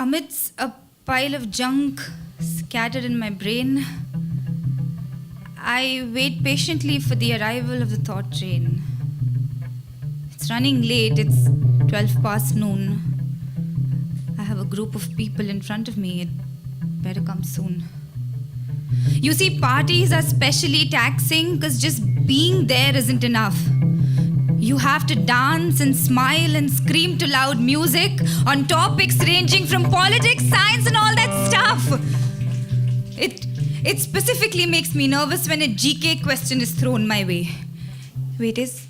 Amidst a pile of junk scattered in my brain, I wait patiently for the arrival of the thought train. It's running late, it's 12 past noon. I have a group of people in front of me, it better come soon. You see, parties are specially taxing because just being there isn't enough. You have to dance and smile and scream to loud music on topics ranging from politics, science and all that stuff. It specifically makes me nervous when a GK question is thrown my way. Wait, is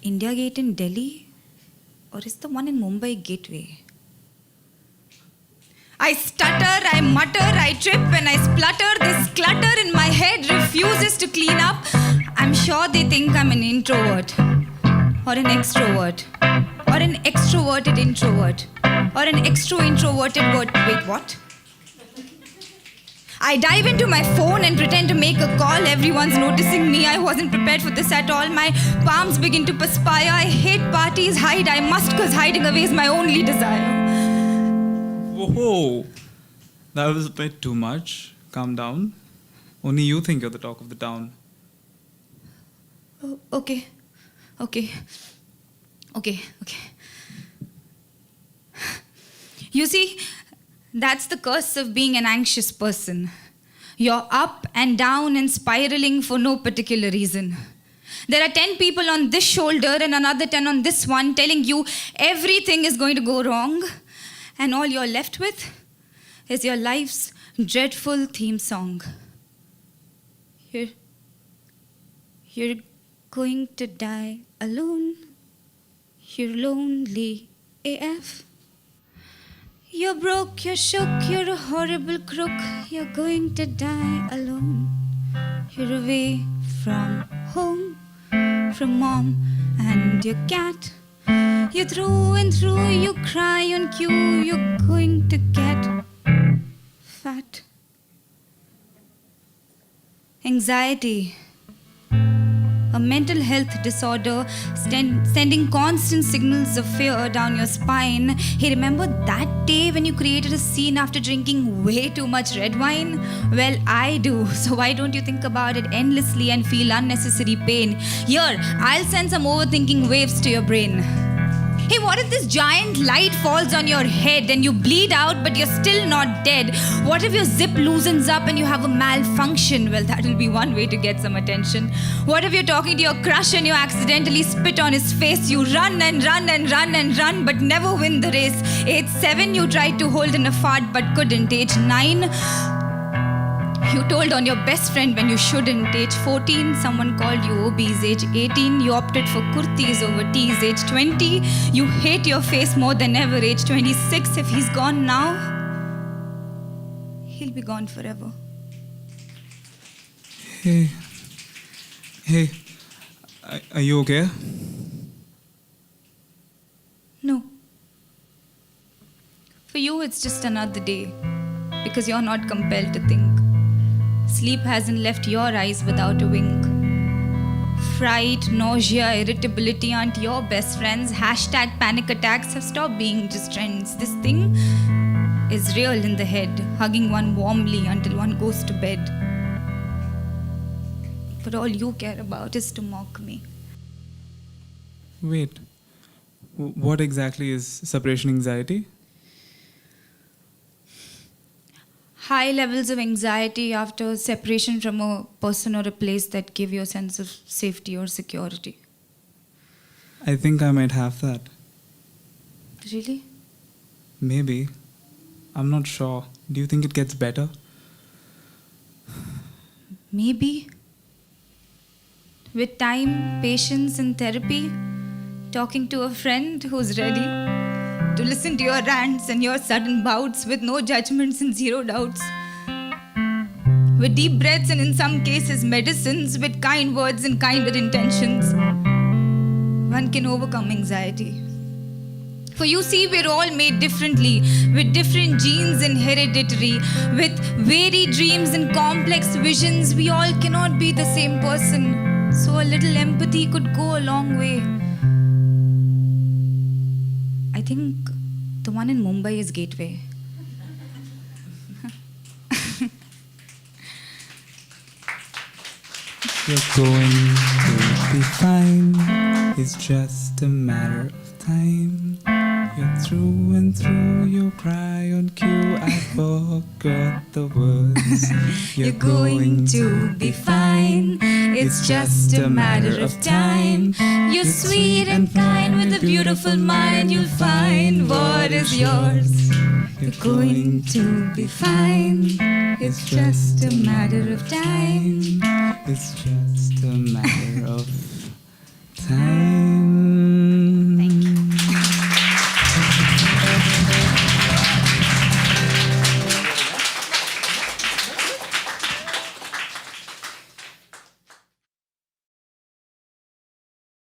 India Gate in Delhi or is the one in Mumbai Gateway? I stutter, I mutter, I trip and I splutter. This clutter in my head refuses to clean up. I'm sure they think I'm an introvert or an extrovert or an extroverted introvert or an extro-introverted word. Wait, what? I dive into my phone and pretend to make a call. Everyone's noticing me. I wasn't prepared for this at all. My palms begin to perspire. I hate parties. Hide I must, because hiding away is my only desire. Whoa, that was a bit too much. Calm down. Only you think you're the talk of the town. Oh, okay. You see, that's the curse of being an anxious person. You're up and down and spiraling for no particular reason. There are 10 people on this shoulder and another 10 on this one telling you everything is going to go wrong. And all you're left with is your life's dreadful theme song. You're going to die alone. You're lonely AF. You're broke, you're shook, you're a horrible crook. You're going to die alone. You're away from home, from mom and your cat. You're through and through, you cry on cue. You're going to get fat. Anxiety, a mental health disorder sending constant signals of fear down your spine. Hey, remember that day when you created a scene after drinking way too much red wine? Well, I do. So why don't you think about it endlessly and feel unnecessary pain? Here, I'll send some overthinking waves to your brain. Hey, what if this giant light falls on your head and you bleed out but you're still not dead? What if your zip loosens up and you have a malfunction? Well, that will be one way to get some attention. What if you're talking to your crush and you accidentally spit on his face? You run and run and run and run but never win the race. Age 7, you tried to hold in a fart but couldn't. Age 9, you told on your best friend when you shouldn't. Age 14, someone called you obese. Age 18, you opted for kurtis over tees. Age 20, you hate your face more than ever. Age 26, if he's gone now, he'll be gone forever. Hey, are you okay? No. For you, it's just another day because you're not compelled to think. Sleep hasn't left your eyes without a wink. Fright, nausea, irritability aren't your best friends. Hashtag panic attacks have stopped being just trends. This thing is real in the head, hugging one warmly until one goes to bed. But all you care about is to mock me. Wait, what exactly is separation anxiety? High levels of anxiety after separation from a person or a place that give you a sense of safety or security. I think I might have that. Really? Maybe. I'm not sure. Do you think it gets better? Maybe. With time, patience and therapy, talking to a friend who's ready to listen to your rants and your sudden bouts with no judgments and zero doubts. With deep breaths and in some cases medicines, with kind words and kinder intentions, one can overcome anxiety. For you see, we're all made differently, with different genes and hereditary, with varied dreams and complex visions. We all cannot be the same person, so a little empathy could go a long way. I think the one in Mumbai is Gateway. You're going to be fine. It's just a matter of time. You're through and through. You cry on cue. I forgot the words. You're going to be fine. It's just a matter of time. You're sweet and kind with a beautiful mind. You'll find what is yours. You're going to be fine. It's just a matter of time. It's just a matter of time.